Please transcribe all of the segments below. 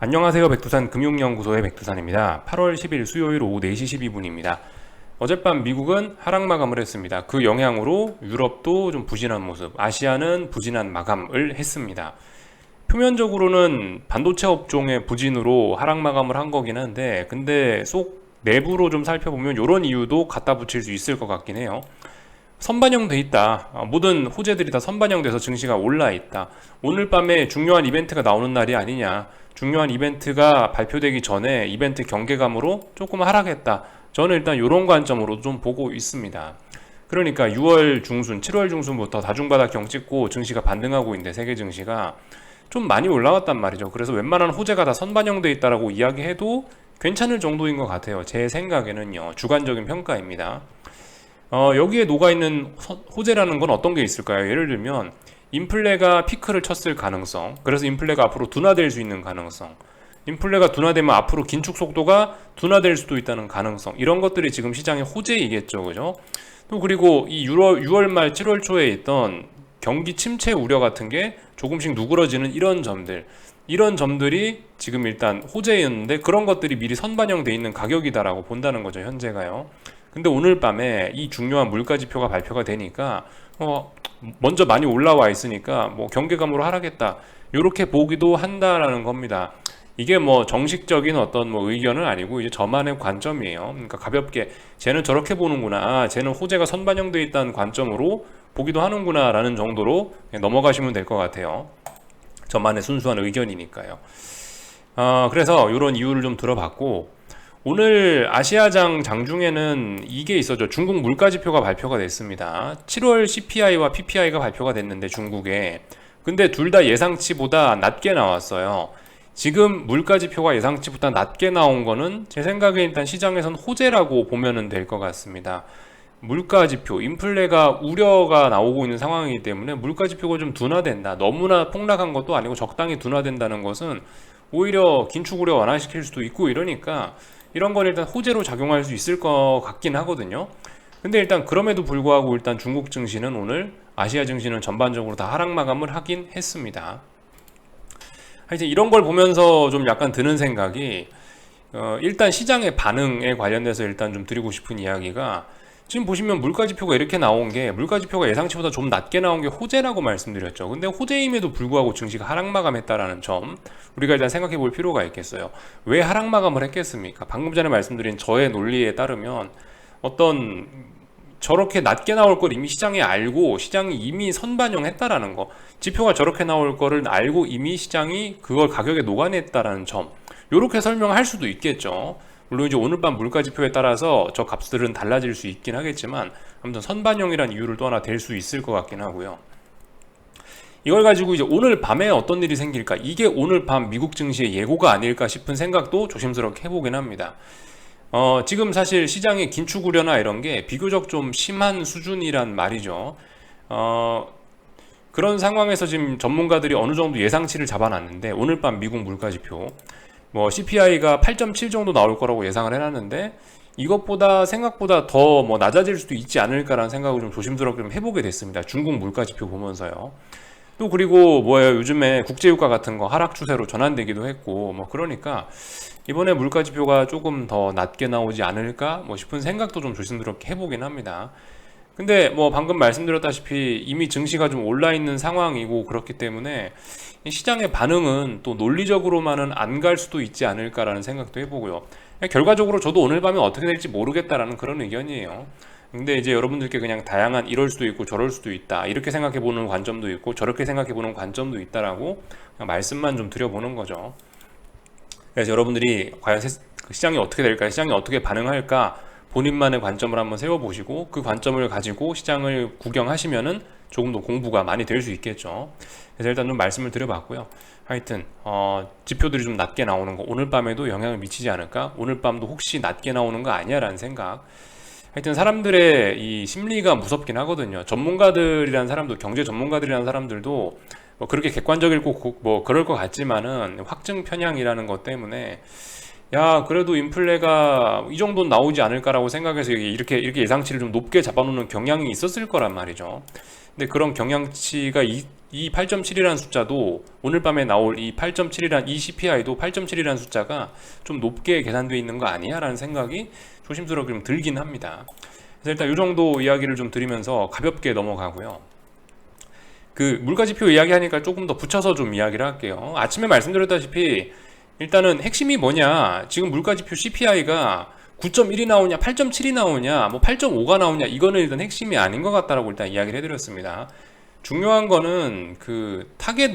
안녕하세요. 백두산 금융연구소의 백두산입니다. 8월 10일 수요일 오후 4시 12분입니다. 어젯밤 미국은 하락 마감을 했습니다. 그 영향으로 유럽도 좀 부진한 모습, 아시아는 부진한 마감을 했습니다. 표면적으로는 반도체 업종의 부진으로 하락 마감을 한 거긴 한데, 근데 속 내부로 좀 살펴보면 이런 이유도 갖다 붙일 수 있을 것 같긴 해요. 선반영돼 있다. 모든 호재들이 다 선반영돼서 증시가 올라 있다. 오늘 밤에 중요한 이벤트가 나오는 날이 아니냐. 중요한 이벤트가 발표되기 전에 이벤트 경계감으로 조금 하락했다. 저는 일단 이런 관점으로 좀 보고 있습니다. 그러니까 6월 중순, 7월 중순부터 다중바닥경 찍고 증시가 반등하고 있는데 세계 증시가 좀 많이 올라왔단 말이죠. 그래서 웬만한 호재가 다 선반영돼 있다라고 이야기해도 괜찮을 정도인 것 같아요. 제 생각에는요. 주관적인 평가입니다. 여기에 녹아있는 호재라는 건 어떤 게 있을까요? 예를 들면 인플레가 피크를 쳤을 가능성, 그래서 인플레가 앞으로 둔화될 수 있는 가능성, 인플레가 둔화되면 앞으로 긴축 속도가 둔화될 수도 있다는 가능성, 이런 것들이 지금 시장의 호재이겠죠, 그죠? 또 그리고 이 6월 말 7월 초에 있던 경기 침체 우려 같은 게 조금씩 누그러지는 이런 점들이 지금 일단 호재였는데 그런 것들이 미리 선반영돼 있는 가격이다라고 본다는 거죠, 현재가요. 근데 오늘 밤에 이 중요한 물가 지표가 발표가 되니까 먼저 많이 올라와 있으니까 뭐 경계감으로 하락했다 이렇게 보기도 한다라는 겁니다. 이게 뭐 정식적인 어떤 뭐 의견은 아니고 이제 저만의 관점이에요. 그러니까 가볍게 쟤는 저렇게 보는구나, 쟤는 호재가 선반영돼 있다는 관점으로 보기도 하는구나라는 정도로 넘어가시면 될 것 같아요. 저만의 순수한 의견이니까요. 그래서 이런 이유를 좀 들어봤고, 오늘 아시아장 장중에는 이게 있었죠. 중국 물가지표가 발표가 됐습니다. 7월 CPI와 PPI가 발표가 됐는데 중국에, 근데 둘 다 예상치보다 낮게 나왔어요. 지금 물가지표가 예상치보다 낮게 나온 거는 제 생각에 일단 시장에선 호재라고 보면 될 것 같습니다. 물가지표, 인플레가 우려가 나오고 있는 상황이기 때문에 물가지표가 좀 둔화된다. 너무나 폭락한 것도 아니고 적당히 둔화된다는 것은 오히려 긴축 우려 완화시킬 수도 있고 이러니까 이런 건 일단 호재로 작용할 수 있을 것 같긴 하거든요. 근데 일단 그럼에도 불구하고 일단 중국 증시는 오늘, 아시아 증시는 전반적으로 다 하락 마감을 하긴 했습니다. 하여튼 이런 걸 보면서 좀 약간 드는 생각이, 일단 시장의 반응에 관련돼서 일단 좀 드리고 싶은 이야기가, 지금 보시면 물가지표가 이렇게 나온 게, 물가지표가 예상치보다 좀 낮게 나온 게 호재라고 말씀드렸죠. 근데 호재임에도 불구하고 증시가 하락 마감했다라는 점, 우리가 일단 생각해 볼 필요가 있겠어요. 왜 하락 마감을 했겠습니까? 방금 전에 말씀드린 저의 논리에 따르면 어떤 저렇게 낮게 나올 걸 이미 시장이 알고 시장이 이미 선반영했다라는 거, 지표가 저렇게 나올 거를 알고 이미 시장이 그걸 가격에 녹아냈다라는 점, 요렇게 설명할 수도 있겠죠. 물론 이제 오늘 밤 물가 지표에 따라서 저 값들은 달라질 수 있긴 하겠지만 아무튼 선반영이란 이유를 또 하나 댈 수 있을 것 같긴 하고요. 이걸 가지고 이제 오늘 밤에 어떤 일이 생길까, 이게 오늘 밤 미국 증시의 예고가 아닐까 싶은 생각도 조심스럽게 해보긴 합니다. 지금 사실 시장의 긴축 우려나 이런 게 비교적 좀 심한 수준이란 말이죠. 그런 상황에서 지금 전문가들이 어느 정도 예상치를 잡아놨는데, 오늘 밤 미국 물가지표 뭐 CPI가 8.7 정도 나올 거라고 예상을 해놨는데 이것보다 생각보다 더 뭐 낮아질 수도 있지 않을까라는 생각을 좀 조심스럽게 좀 해보게 됐습니다. 중국 물가지표 보면서요. 또 그리고 뭐예요, 요즘에 국제유가 같은 거 하락 추세로 전환되기도 했고 뭐 그러니까 이번에 물가지표가 조금 더 낮게 나오지 않을까 뭐 싶은 생각도 좀 조심스럽게 해보긴 합니다. 근데 뭐 방금 말씀드렸다시피 이미 증시가 좀 올라 있는 상황이고 그렇기 때문에 시장의 반응은 또 논리적으로만은 안 갈 수도 있지 않을까라는 생각도 해보고요. 결과적으로 저도 오늘 밤에 어떻게 될지 모르겠다라는 그런 의견이에요. 근데 이제 여러분들께 그냥 다양한 이럴 수도 있고 저럴 수도 있다, 이렇게 생각해 보는 관점도 있고 저렇게 생각해 보는 관점도 있다라고 그냥 말씀만 좀 드려보는 거죠. 그래서 여러분들이 과연 시장이 어떻게 될까, 시장이 어떻게 반응할까, 본인만의 관점을 한번 세워보시고 그 관점을 가지고 시장을 구경하시면은 조금 더 공부가 많이 될 수 있겠죠. 그래서 일단 좀 말씀을 드려봤고요. 하여튼 지표들이 좀 낮게 나오는 거 오늘 밤에도 영향을 미치지 않을까, 오늘 밤도 혹시 낮게 나오는 거 아니야 라는 생각. 하여튼 사람들의 이 심리가 무섭긴 하거든요. 전문가들이라는 사람도, 경제 전문가들이라는 사람들도 뭐 그렇게 객관적이고 뭐 그럴 것 같지만은 확증 편향이라는 것 때문에 야 그래도 인플레가 이 정도는 나오지 않을까라고 생각해서 이렇게 예상치를 좀 높게 잡아놓는 경향이 있었을 거란 말이죠. 근데 그런 경량치가 이 8.7이라는 숫자도 오늘 밤에 나올 이 8.7이란 이 CPI도 8.7이라는 숫자가 좀 높게 계산되어 있는 거 아니야? 라는 생각이 조심스럽게 좀 들긴 합니다. 그래서 일단 이 정도 이야기를 좀 드리면서 가볍게 넘어가고요. 그 물가지표 이야기하니까 조금 더 붙여서 좀 이야기를 할게요. 아침에 말씀드렸다시피 일단은 핵심이 뭐냐, 지금 물가지표 CPI가 9.1이 나오냐 8.7이 나오냐 뭐 8.5가 나오냐, 이거는 일단 핵심이 아닌 것 같다라고 일단 이야기를 해드렸습니다. 중요한 거는 그 타겟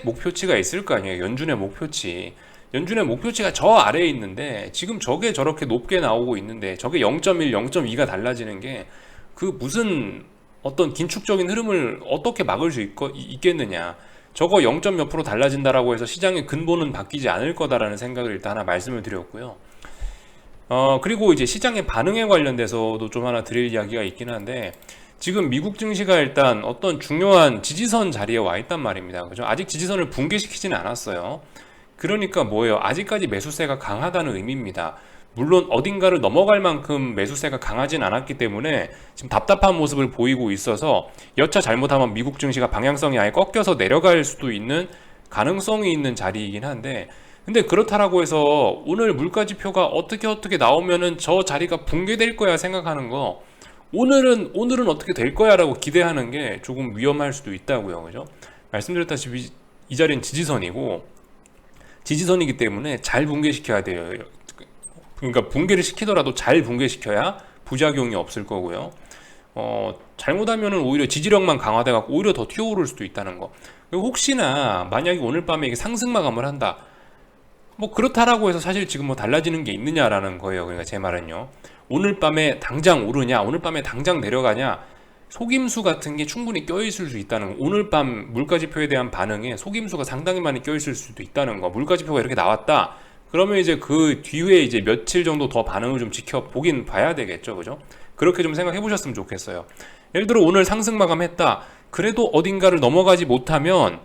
목표치가 있을 거 아니에요. 연준의 목표치. 연준의 목표치가 저 아래에 있는데 지금 저게 저렇게 높게 나오고 있는데 저게 0.1, 0.2가 달라지는 게 그 무슨 어떤 긴축적인 흐름을 어떻게 막을 수 있겠느냐. 저거 0. 몇 프로 달라진다라고 해서 시장의 근본은 바뀌지 않을 거다라는 생각을 일단 하나 말씀을 드렸고요. 그리고 이제 시장의 반응에 관련돼서도 좀 하나 드릴 이야기가 있긴 한데, 지금 미국 증시가 일단 어떤 중요한 지지선 자리에 와 있단 말입니다. 그죠? 아직 지지선을 붕괴시키지는 않았어요. 그러니까 뭐예요? 아직까지 매수세가 강하다는 의미입니다. 물론 어딘가를 넘어갈 만큼 매수세가 강하진 않았기 때문에 지금 답답한 모습을 보이고 있어서 여차 잘못하면 미국 증시가 방향성이 아예 꺾여서 내려갈 수도 있는 가능성이 있는 자리이긴 한데, 근데 그렇다라고 해서 오늘 물가지표가 어떻게 나오면은 저 자리가 붕괴될 거야 생각하는 거, 오늘은 어떻게 될 거야 라고 기대하는 게 조금 위험할 수도 있다고요. 그죠? 말씀드렸다시피 이 자리는 지지선이기 때문에 잘 붕괴시켜야 돼요. 그러니까 붕괴를 시키더라도 잘 붕괴시켜야 부작용이 없을 거고요. 잘못하면은 오히려 지지력만 강화돼 갖고 오히려 더 튀어오를 수도 있다는 거. 그리고 혹시나 만약에 오늘 밤에 이게 상승 마감을 한다, 뭐 그렇다라고 해서 사실 지금 뭐 달라지는 게 있느냐라는 거예요. 그러니까 제 말은요, 오늘 밤에 당장 오르냐, 오늘 밤에 당장 내려가냐, 속임수 같은 게 충분히 껴있을 수 있다는 거. 오늘 밤 물가지표에 대한 반응에 속임수가 상당히 많이 껴있을 수도 있다는 거. 물가지표가 이렇게 나왔다, 그러면 이제 그 뒤에 이제 며칠 정도 더 반응을 좀 지켜보긴 봐야 되겠죠. 그죠? 그렇게 좀 생각해 보셨으면 좋겠어요. 예를 들어 오늘 상승 마감했다, 그래도 어딘가를 넘어가지 못하면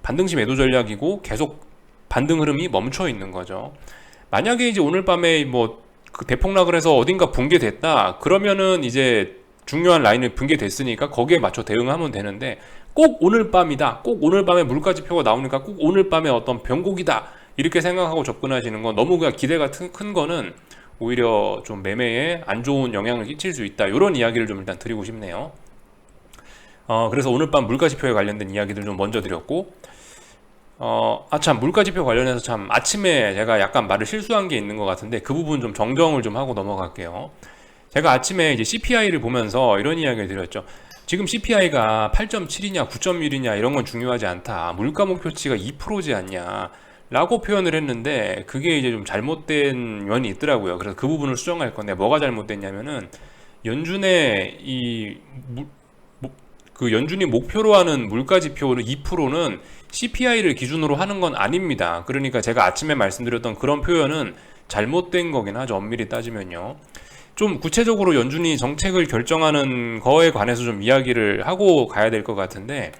반등시 매도 전략이고 계속 반등 흐름이 멈춰 있는 거죠. 만약에 이제 오늘 밤에 뭐 그 대폭락을 해서 어딘가 붕괴됐다, 그러면은 이제 중요한 라인을 붕괴됐으니까 거기에 맞춰 대응하면 되는데, 꼭 오늘 밤이다, 꼭 오늘 밤에 물가지표가 나오니까 꼭 오늘 밤에 어떤 변곡이다 이렇게 생각하고 접근하시는 건, 너무 그냥 기대가 큰 거는 오히려 좀 매매에 안 좋은 영향을 끼칠 수 있다, 이런 이야기를 좀 일단 드리고 싶네요. 그래서 오늘 밤 물가지표에 관련된 이야기들 좀 먼저 드렸고, 참 물가지표 관련해서 참 아침에 제가 약간 말을 실수한 게 있는 것 같은데 그 부분 좀 정정을 좀 하고 넘어갈게요. 제가 아침에 이제 CPI를 보면서 이런 이야기를 드렸죠. 지금 CPI가 8.7이냐 9.1이냐 이런 건 중요하지 않다, 물가 목표치가 2%지 않냐 라고 표현을 했는데, 그게 이제 좀 잘못된 면이 있더라고요. 그래서 그 부분을 수정할 건데, 뭐가 잘못됐냐면은 연준의 그 연준이 목표로 하는 물가지표는 2%는 CPI를 기준으로 하는 건 아닙니다. 그러니까 제가 아침에 말씀드렸던 그런 표현은 잘못된 거긴 하죠. 엄밀히 따지면요. 좀 구체적으로 연준이 정책을 결정하는 거에 관해서 좀 이야기를 하고 가야 될 것 같은데,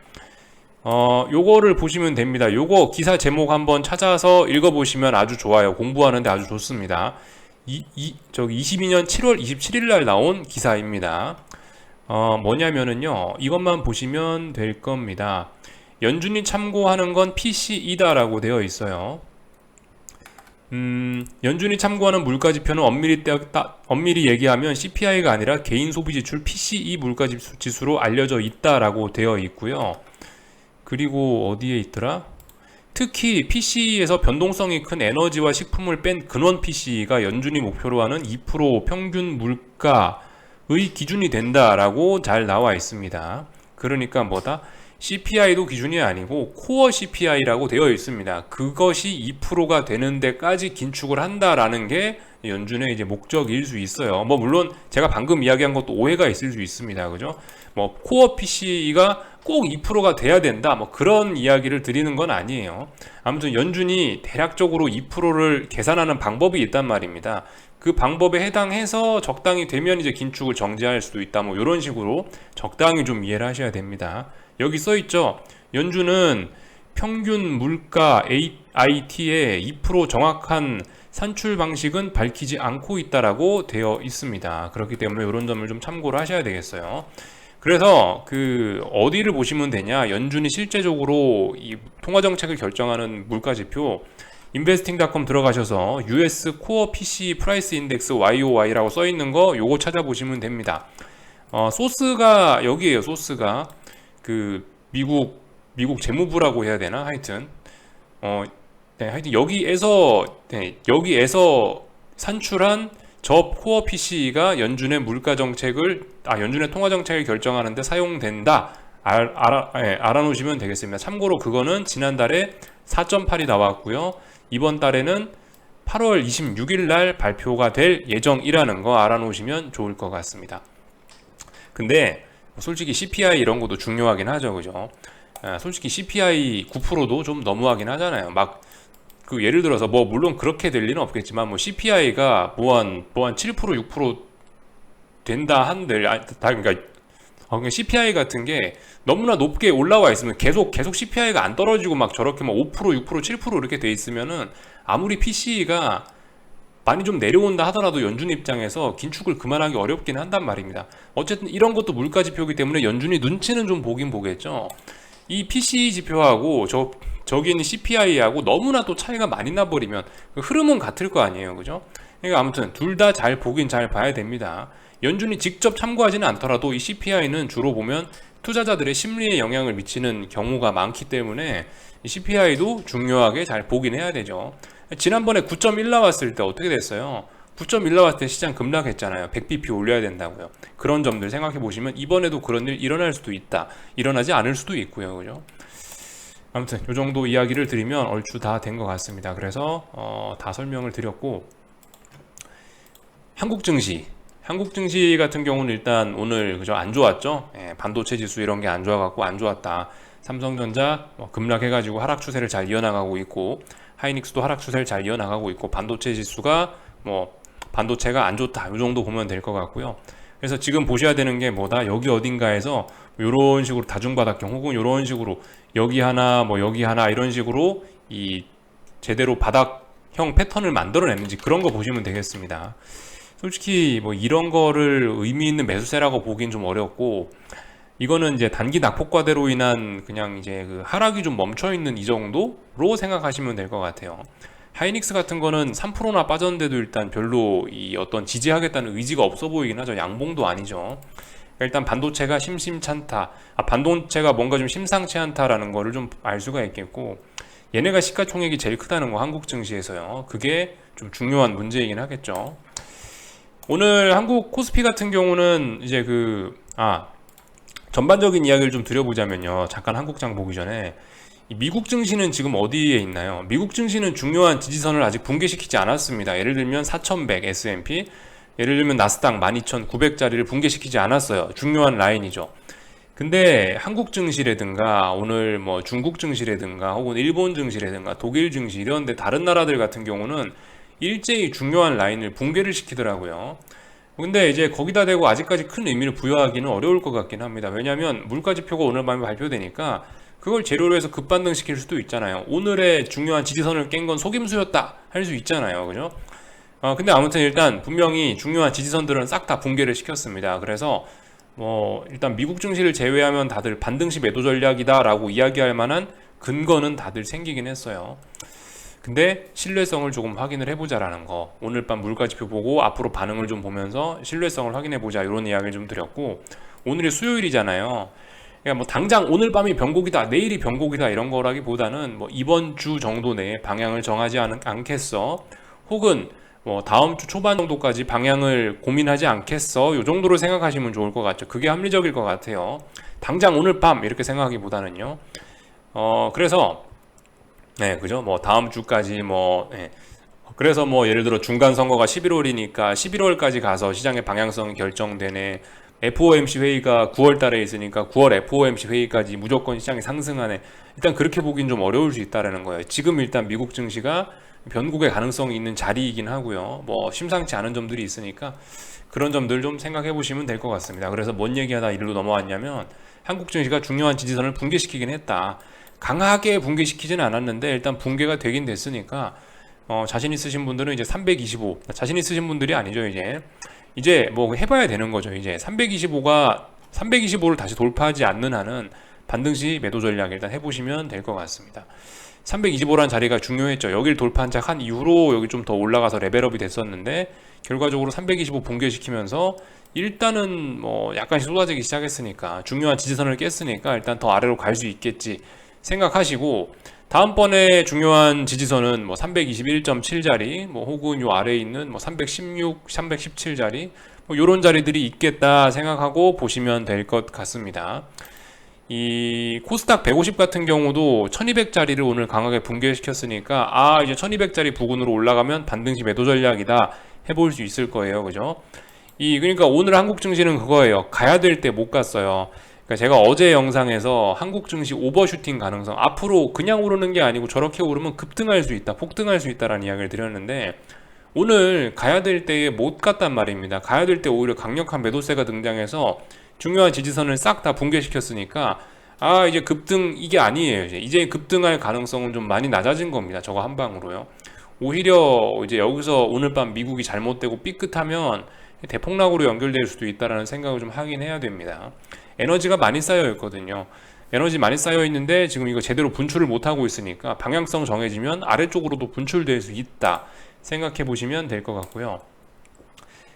요거를 보시면 됩니다. 요거 기사 제목 한번 찾아서 읽어보시면 아주 좋아요. 공부하는데 아주 좋습니다. 22년 7월 27일 날 나온 기사입니다. 뭐냐면은요, 이것만 보시면 될 겁니다. 연준이 참고하는 건 PCE다라고 되어 있어요. 연준이 참고하는 물가지표는 엄밀히 얘기하면 CPI가 아니라 개인 소비지출 PCE 물가지수로 알려져 있다라고 되어 있고요. 그리고 어디에 있더라? 특히 PCE에서 변동성이 큰 에너지와 식품을 뺀 근원 PCE가 연준이 목표로 하는 2% 평균 물가의 기준이 된다라고 잘 나와 있습니다. 그러니까 뭐다? CPI도 기준이 아니고 코어 CPI라고 되어 있습니다. 그것이 2%가 되는 데까지 긴축을 한다라는 게 연준의 이제 목적일 수 있어요. 뭐 물론 제가 방금 이야기한 것도 오해가 있을 수 있습니다. 그죠? 뭐 코어 PCE가 꼭 2%가 돼야 된다, 뭐 그런 이야기를 드리는 건 아니에요. 아무튼 연준이 대략적으로 2%를 계산하는 방법이 있단 말입니다. 그 방법에 해당해서 적당히 되면 이제 긴축을 정지할 수도 있다, 뭐 이런 식으로 적당히 좀 이해를 하셔야 됩니다. 여기 써있죠. 연준은 평균 물가 AIT의 2% 정확한 산출 방식은 밝히지 않고 있다라고 되어 있습니다. 그렇기 때문에 이런 점을 좀 참고를 하셔야 되겠어요. 그래서 그 어디를 보시면 되냐? 연준이 실제적으로 이 통화 정책을 결정하는 물가 지표 investing.com 들어가셔서 US 코어 PC 프라이스 인덱스 YOY라고 써 있는 거 요거 찾아보시면 됩니다. 소스가 여기에요. 소스가 그 미국 재무부라고 해야 되나? 하여튼 하여튼 여기에서 산출한 저 코어 PC가 연준의 연준의 통화 정책을 결정하는데 사용된다. 알아놓으시면 되겠습니다. 참고로 그거는 지난달에 4.8이 나왔고요. 이번 달에는 8월 26일 날 발표가 될 예정이라는 거 알아놓으시면 좋을 것 같습니다. 근데 솔직히 CPI 이런 것도 중요하긴 하죠, 그죠? 솔직히 CPI 9%도 좀 너무하긴 하잖아요. 막 그 예를 들어서 뭐 물론 그렇게 될 리는 없겠지만 뭐 CPI가 뭐한 7% 6% 된다 한들 그러니까 CPI 같은 게 너무나 높게 올라와 있으면 계속 CPI가 안 떨어지고 막 저렇게 막 5% 6% 7% 이렇게 돼 있으면은 아무리 PC가 많이 좀 내려온다 하더라도 연준 입장에서 긴축을 그만하기 어렵긴 한단 말입니다. 어쨌든 이런 것도 물가 지표이기 때문에 연준이 눈치는 좀 보긴 보겠죠. 이 PCE 지표하고 저기 있는 CPI하고 너무나 또 차이가 많이 나버리면 그 흐름은 같을 거 아니에요, 그죠? 그러니까 아무튼 둘 다 잘 보긴 잘 봐야 됩니다. 연준이 직접 참고하지는 않더라도 이 CPI는 주로 보면 투자자들의 심리에 영향을 미치는 경우가 많기 때문에 이 CPI도 중요하게 잘 보긴 해야 되죠. 지난번에 9.1 나왔을 때 어떻게 됐어요? 9.1 나왔을 때 시장 급락했잖아요. 100bp 올려야 된다고요. 그런 점들 생각해 보시면 이번에도 그런 일 일어날 수도 있다. 일어나지 않을 수도 있고요. 그죠? 아무튼 이 정도 이야기를 드리면 얼추 다 된 것 같습니다. 그래서 다 설명을 드렸고, 한국 증시 같은 경우는 일단 오늘 그죠 안 좋았죠. 반도체 지수 이런 게 안 좋아갖고 안 좋았다. 삼성전자 급락해가지고 하락 추세를 잘 이어나가고 있고, 하이닉스도 하락 추세를 잘 이어나가고 있고, 반도체 지수가 반도체가 안 좋다. 이 정도 보면 될 것 같고요. 그래서 지금 보셔야 되는 게 뭐다? 여기 어딘가에서 이런 식으로 다중바닥형 혹은 이런 식으로 여기 하나 여기 하나 이런 식으로 이 제대로 바닥형 패턴을 만들어냈는지 그런 거 보시면 되겠습니다. 솔직히 이런 거를 의미 있는 매수세라고 보긴 좀 어렵고, 이거는 이제 단기 낙폭과대로 인한 그냥 이제 그 하락이 좀 멈춰 있는 이 정도로 생각하시면 될 것 같아요. 하이닉스 같은 거는 3%나 빠졌는데도 일단 별로 이 어떤 지지하겠다는 의지가 없어 보이긴 하죠. 양봉도 아니죠. 일단 반도체가 심심찮다. 반도체가 뭔가 좀 심상치 않다라는 거를 좀 알 수가 있겠고, 얘네가 시가총액이 제일 크다는 거 한국 증시에서요. 그게 좀 중요한 문제이긴 하겠죠. 오늘 한국 코스피 같은 경우는 이제 전반적인 이야기를 좀 드려보자면요. 잠깐 한국장 보기 전에 미국 증시는 지금 어디에 있나요? 미국 증시는 중요한 지지선을 아직 붕괴시키지 않았습니다. 예를 들면 4100 S&P, 예를 들면 나스닥 12900짜리를 붕괴시키지 않았어요. 중요한 라인이죠. 근데 한국 증시라든가 오늘 중국 증시라든가 혹은 일본 증시라든가 독일 증시 이런데 다른 나라들 같은 경우는 일제히 중요한 라인을 붕괴를 시키더라고요. 근데 이제 거기다 대고 아직까지 큰 의미를 부여하기는 어려울 것 같긴 합니다. 왜냐하면 물가지표가 오늘 밤에 발표되니까 그걸 재료로 해서 급반등시킬 수도 있잖아요. 오늘의 중요한 지지선을 깬 건 속임수였다 할 수 있잖아요. 그죠? 근데 아무튼 일단 분명히 중요한 지지선들은 싹 다 붕괴를 시켰습니다. 그래서 일단 미국 증시를 제외하면 다들 반등시 매도 전략이다 라고 이야기할 만한 근거는 다들 생기긴 했어요. 근데 신뢰성을 조금 확인을 해보자라는 거, 오늘 밤 물가지표 보고 앞으로 반응을 좀 보면서 신뢰성을 확인해보자 이런 이야기를 좀 드렸고, 오늘이 수요일이잖아요. 그러니까 당장 오늘 밤이 변곡이다 내일이 변곡이다 이런 거라기보다는 이번 주 정도 내에 방향을 정하지 않겠어, 혹은 다음 주 초반 정도까지 방향을 고민하지 않겠어, 이 정도로 생각하시면 좋을 것 같죠. 그게 합리적일 것 같아요. 당장 오늘 밤 이렇게 생각하기보다는요. 그래서 그죠? 다음 주까지 그래서 예를 들어 중간 선거가 11월이니까 11월까지 가서 시장의 방향성이 결정되네. FOMC 회의가 9월 달에 있으니까 9월 FOMC 회의까지 무조건 시장이 상승하네. 일단 그렇게 보긴 좀 어려울 수 있다라는 거예요. 지금 일단 미국 증시가 변곡의 가능성이 있는 자리이긴 하고요. 심상치 않은 점들이 있으니까 그런 점들 좀 생각해 보시면 될 것 같습니다. 그래서 뭔 얘기하다 이리로 넘어왔냐면, 한국 증시가 중요한 지지선을 붕괴시키긴 했다. 강하게 붕괴시키지는 않았는데 일단 붕괴가 되긴 됐으니까 자신 있으신 분들은 이제 325, 자신 있으신 분들이 아니죠. 이제 해봐야 되는 거죠. 이제 325가 325를 다시 돌파하지 않는 한은 반등시 매도 전략 일단 해보시면 될 것 같습니다. 325라는 자리가 중요했죠. 여기를 돌파한 척 한 이후로 여기 좀 더 올라가서 레벨업이 됐었는데 결과적으로 325 붕괴시키면서 일단은 뭐 약간씩 쏟아지기 시작했으니까 중요한 지지선을 깼으니까 일단 더 아래로 갈 수 있겠지 생각하시고, 다음번에 중요한 지지선은 뭐 321.7자리 뭐 혹은 요 아래에 있는 뭐 316, 317자리 뭐 요런 자리들이 있겠다 생각하고 보시면 될 것 같습니다. 이 코스닥 150 같은 경우도 1200짜리를 오늘 강하게 붕괴시켰으니까 이제 1200짜리 부근으로 올라가면 반등시 매도 전략이다 해볼 수 있을 거예요. 그죠? 그러니까 오늘 한국 증시는 그거예요. 가야 될 때 못 갔어요. 그러니까 제가 어제 영상에서 한국 증시 오버슈팅 가능성, 앞으로 그냥 오르는 게 아니고 저렇게 오르면 급등할 수 있다, 폭등할 수 있다라는 이야기를 드렸는데, 오늘 가야 될 때에 못 갔단 말입니다. 가야 될 때 오히려 강력한 매도세가 등장해서 중요한 지지선을 싹 다 붕괴시켰으니까 이제 급등 이게 아니에요. 이제 급등할 가능성은 좀 많이 낮아진 겁니다. 저거 한 방으로요. 오히려 이제 여기서 오늘 밤 미국이 잘못되고 삐끗하면 대폭락으로 연결될 수도 있다라는 생각을 좀 하긴 해야 됩니다. 에너지가 많이 쌓여 있거든요. 에너지 많이 쌓여 있는데 지금 이거 제대로 분출을 못 하고 있으니까 방향성 정해지면 아래쪽으로도 분출될 수 있다 생각해 보시면 될 것 같고요.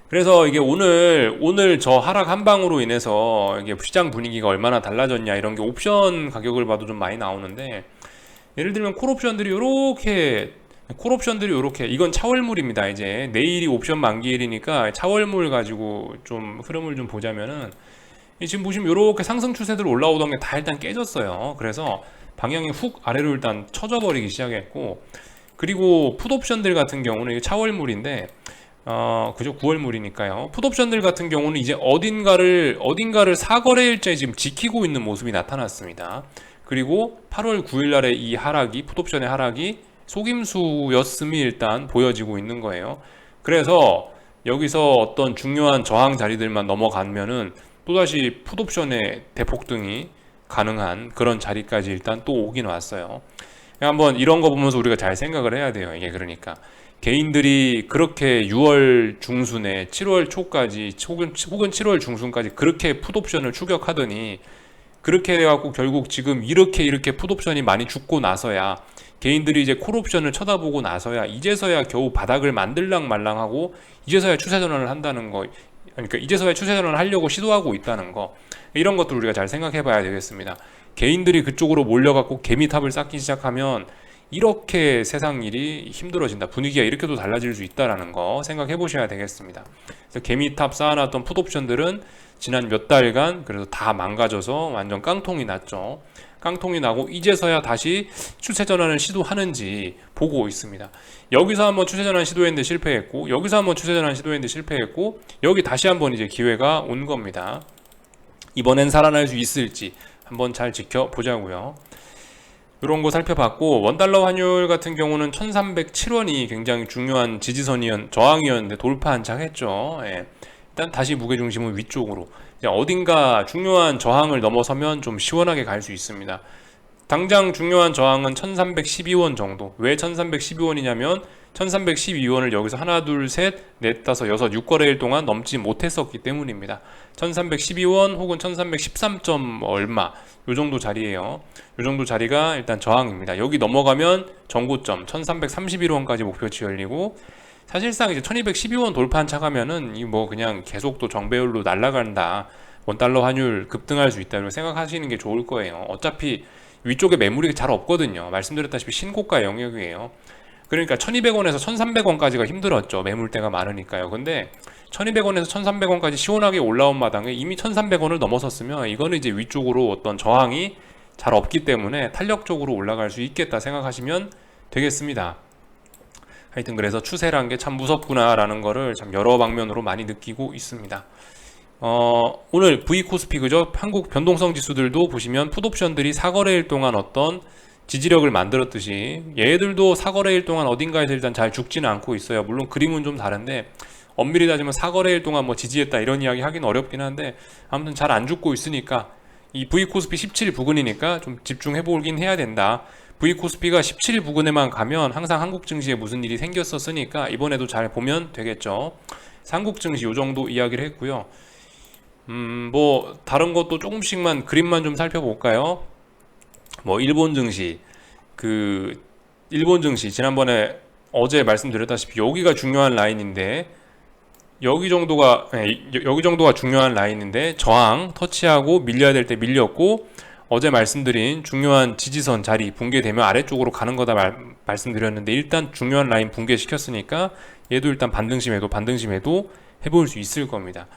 그래서 이게 오늘 저 하락 한 방으로 인해서 이게 시장 분위기가 얼마나 달라졌냐 이런 게 옵션 가격을 봐도 좀 많이 나오는데, 예를 들면 콜옵션들이 요렇게 이건 차월물입니다. 이제 내일이 옵션 만기일이니까 차월물 가지고 좀 흐름을 좀 보자면은, 지금 보시면 요렇게 상승 추세들 올라오던 게 다 일단 깨졌어요. 그래서 방향이 훅 아래로 일단 쳐져 버리기 시작했고, 그리고 풋옵션들 같은 경우는 이게 차월물인데 그죠? 9월물이니까요. 풋옵션들 같은 경우는 이제 어딘가를 사거래일째 지금 지키고 있는 모습이 나타났습니다. 그리고 8월 9일 날에 이 하락이, 풋옵션의 하락이 속임수였음이 일단 보여지고 있는 거예요. 그래서 여기서 어떤 중요한 저항 자리들만 넘어가면은 또다시 풋옵션의 대폭등이 가능한 그런 자리까지 일단 또 오긴 왔어요. 한번 이런 거 보면서 우리가 잘 생각을 해야 돼요. 이게 그러니까 개인들이 그렇게 6월 중순에 7월 초까지 혹은 7월 중순까지 그렇게 풋옵션을 추격하더니, 그렇게 해갖고 결국 지금 이렇게 풋옵션이 많이 죽고 나서야, 개인들이 이제 콜옵션을 쳐다보고 나서야 이제서야 겨우 바닥을 만들랑 말랑하고 이제서야 추세 전환을 한다는 거, 그러니까 이제서야 추세 전환을 하려고 시도하고 있다는 거, 이런 것들 우리가 잘 생각해 봐야 되겠습니다. 개인들이 그쪽으로 몰려갖고 개미탑을 쌓기 시작하면 이렇게 세상 일이 힘들어진다, 분위기가 이렇게도 달라질 수 있다라는 거 생각해 보셔야 되겠습니다. 그래서 개미탑 쌓아놨던 풋옵션들은 지난 몇 달간 그래도 다 망가져서 완전 깡통이 났죠. 깡통이 나고 이제서야 다시 추세 전환을 시도하는지 보고 있습니다. 여기서 한번 추세 전환 시도했는데 실패했고, 여기서 한번 추세 전환 시도했는데 실패했고, 여기 다시 한번 이제 기회가 온 겁니다. 이번엔 살아날 수 있을지 한번 잘 지켜보자고요. 이런 거 살펴봤고, 원달러 환율 같은 경우는 1307원이 굉장히 중요한 저항이었는데 돌파한 척 했죠. 일단 다시 무게중심은 위쪽으로, 어딘가 중요한 저항을 넘어서면 좀 시원하게 갈 수 있습니다. 당장 중요한 저항은 1312원 정도. 왜 1312원이냐면 1312원을 여기서 하나 둘 셋 넷 다섯 여섯 6거래일 동안 넘지 못했었기 때문입니다. 1312원 혹은 1313점 얼마 요 정도 자리예요. 요 정도 자리가 일단 저항입니다. 여기 넘어가면 전고점 1331원까지 목표치 열리고, 사실상 이제 1212원 돌파한 차가면은 이 뭐 그냥 계속 또 정배율로 날아간다, 원달러 환율 급등할 수 있다, 이렇게 생각하시는 게 좋을 거예요. 어차피 위쪽에 매물이 잘 없거든요. 말씀드렸다시피 신고가 영역이에요. 그러니까 1200원에서 1300원까지가 힘들었죠. 매물대가 많으니까요. 근데 1200원에서 1300원까지 시원하게 올라온 마당에 이미 1300원을 넘어섰으면 이거는 이제 위쪽으로 어떤 저항이 잘 없기 때문에 탄력적으로 올라갈 수 있겠다 생각하시면 되겠습니다. 하여튼 그래서 추세란 게 참 무섭구나 라는 거를 참 여러 방면으로 많이 느끼고 있습니다. 오늘 V코스피, 그죠? 한국 변동성 지수들도 보시면 풋옵션들이 사거래일 동안 어떤 지지력을 만들었듯이 얘들도 사거래일 동안 어딘가에서 일단 잘 죽지는 않고 있어요. 물론 그림은 좀 다른데 엄밀히 따지면 사거래일 동안 뭐 지지했다 이런 이야기 하긴 어렵긴 한데, 아무튼 잘 안 죽고 있으니까 이 V코스피 17 부근이니까 좀 집중해 보긴 해야 된다. V코스피가 17 부근에만 가면 항상 한국 증시에 무슨 일이 생겼었으니까 이번에도 잘 보면 되겠죠. 한국 증시 요 정도 이야기를 했고요. 뭐 다른 것도 조금씩만 그림만 좀 살펴볼까요? 뭐 일본 증시 지난번에 어제 말씀드렸다시피 여기가 중요한 라인인데 여기 정도가 중요한 라인인데 저항 터치하고 밀려야 될 때 밀렸고 어제 말씀드린 중요한 지지선 자리 붕괴되면 아래쪽으로 가는 거다 말씀드렸는데 일단 중요한 라인 붕괴시켰으니까 얘도 일단 반등심에도 해볼 수 있을 겁니다.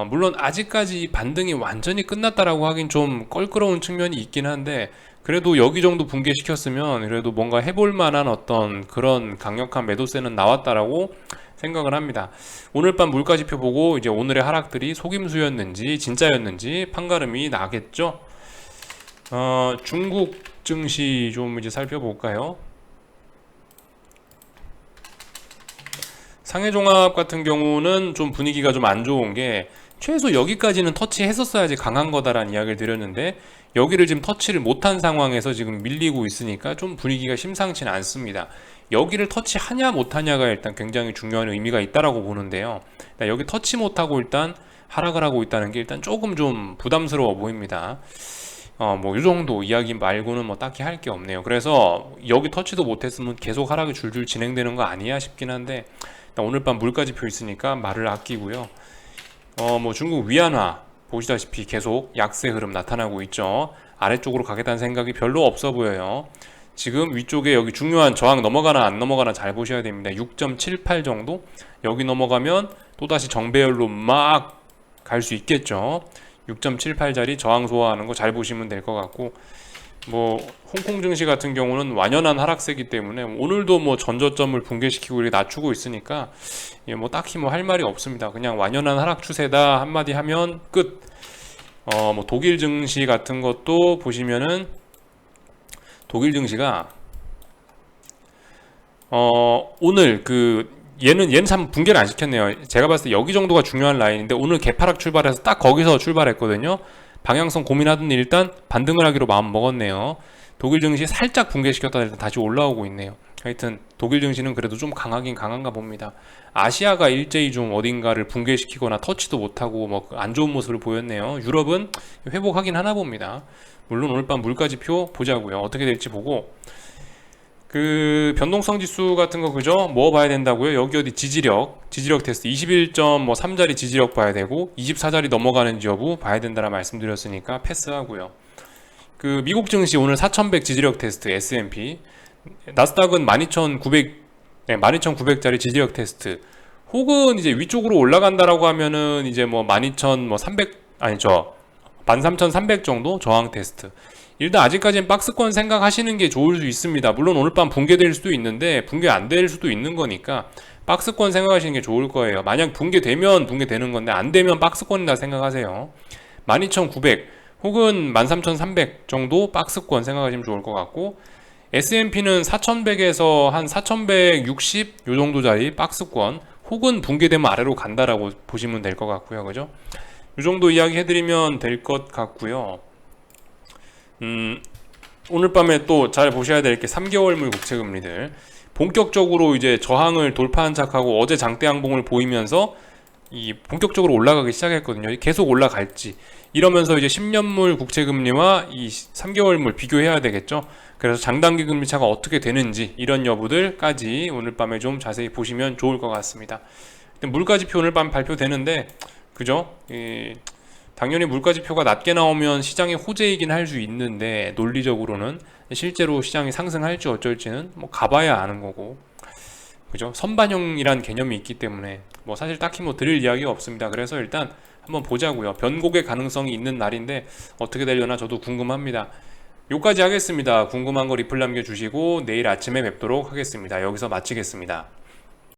물론 아직까지 반등이 완전히 끝났다라고 하긴 좀 껄끄러운 측면이 있긴 한데 그래도 여기 정도 붕괴시켰으면 그래도 뭔가 해볼 만한 어떤 그런 강력한 매도세는 나왔다라고 생각을 합니다. 오늘 밤 물가지표 보고 이제 오늘의 하락들이 속임수였는지 진짜였는지 판가름이 나겠죠. 중국 증시 좀 이제 살펴볼까요? 상해종합 같은 경우는 좀 분위기가 좀 안 좋은 게 최소 여기까지는 터치했었어야지 강한 거다라는 이야기를 드렸는데 여기를 지금 터치를 못한 상황에서 지금 밀리고 있으니까 좀 분위기가 심상치는 않습니다. 여기를 터치하냐 못하냐가 일단 굉장히 중요한 의미가 있다라고 보는데요. 여기 터치 못하고 일단 하락을 하고 있다는 게 일단 조금 좀 부담스러워 보입니다. 뭐 이 정도 이야기 말고는 뭐 딱히 할 게 없네요. 그래서 여기 터치도 못했으면 계속 하락이 줄줄 진행되는 거 아니야 싶긴 한데 오늘 밤 물가지표 있으니까 말을 아끼고요. 뭐 중국 위안화 보시다시피 계속 약세 흐름 나타나고 있죠. 아래쪽으로 가겠다는 생각이 별로 없어 보여요. 지금 위쪽에 여기 중요한 저항 넘어가나 안 넘어가나 잘 보셔야 됩니다. 6.78 정도 여기 넘어가면 또다시 정배열로 막 갈 수 있겠죠. 6.78짜리 저항 소화하는 거 잘 보시면 될 것 같고 뭐 홍콩 증시 같은 경우는 완연한 하락세기 때문에 오늘도 뭐 전저점을 붕괴시키고 이렇게 낮추고 있으니까 뭐 딱히 뭐 할 말이 없습니다. 그냥 완연한 하락 추세다 한마디 하면 끝. 뭐 독일 증시 같은 것도 보시면은 독일 증시가 오늘 얘는 참 붕괴를 안 시켰네요. 제가 봤을 때 여기 정도가 중요한 라인인데 오늘 개파락 출발해서 딱 거기서 출발했거든요. 방향성 고민하던 일단 반등을 하기로 마음 먹었네요. 독일 증시 살짝 붕괴시켰다가 일단 다시 올라오고 있네요. 하여튼 독일 증시는 그래도 좀 강하긴 강한가 봅니다. 아시아가 일제히 좀 어딘가를 붕괴시키거나 터치도 못하고 뭐 안 좋은 모습을 보였네요. 유럽은 회복하긴 하나 봅니다. 물론 오늘 밤 물가지표 보자고요. 어떻게 될지 보고 변동성 지수 같은 거 그죠? 뭐 봐야 된다고요? 여기 어디 지지력 테스트 21.3자리 지지력 봐야 되고 24자리 넘어가는지 여부 봐야 된다라 말씀드렸으니까 패스하고요. 미국 증시 오늘 4100 지지력 테스트 S&P 나스닥은 12,900자리 지지력 테스트 혹은 이제 위쪽으로 올라간다라고 하면은 이제 뭐 12,300 아니죠 13,300 정도 저항 테스트. 일단 아직까지는 박스권 생각하시는 게 좋을 수 있습니다. 물론 오늘 밤 붕괴될 수도 있는데 붕괴 안 될 수도 있는 거니까 박스권 생각하시는 게 좋을 거예요. 만약 붕괴되면 붕괴되는 건데 안 되면 박스권이다 생각하세요. 12,900 혹은 13,300 정도 박스권 생각하시면 좋을 것 같고 S&P는 4,100에서 한 4,160 요 정도 자리 박스권 혹은 붕괴되면 아래로 간다라고 보시면 될 것 같고요. 그죠? 이 정도 이야기 해드리면 될 것 같고요. 오늘 밤에 또 잘 보셔야 될 게 3개월물 국채금리들 본격적으로 이제 저항을 돌파한 척하고 어제 장대 양봉을 보이면서 본격적으로 올라가기 시작했거든요. 계속 올라갈지 이러면서 이제 10년물 국채금리와 이 3개월물 비교해야 되겠죠. 그래서 장단기 금리 차가 어떻게 되는지 이런 여부들까지 오늘 밤에 좀 자세히 보시면 좋을 것 같습니다. 물가지표 오늘 밤 발표되는데 그죠? 당연히 물가지표가 낮게 나오면 시장이 호재이긴 할 수 있는데 논리적으로는 실제로 시장이 상승할지 어쩔지는 뭐 가봐야 아는 거고 그죠? 선반영이란 개념이 있기 때문에 뭐 사실 딱히 뭐 드릴 이야기가 없습니다. 그래서 일단 한번 보자고요. 변곡의 가능성이 있는 날인데 어떻게 되려나 저도 궁금합니다. 요까지 하겠습니다. 궁금한 거 리플 남겨주시고 내일 아침에 뵙도록 하겠습니다. 여기서 마치겠습니다.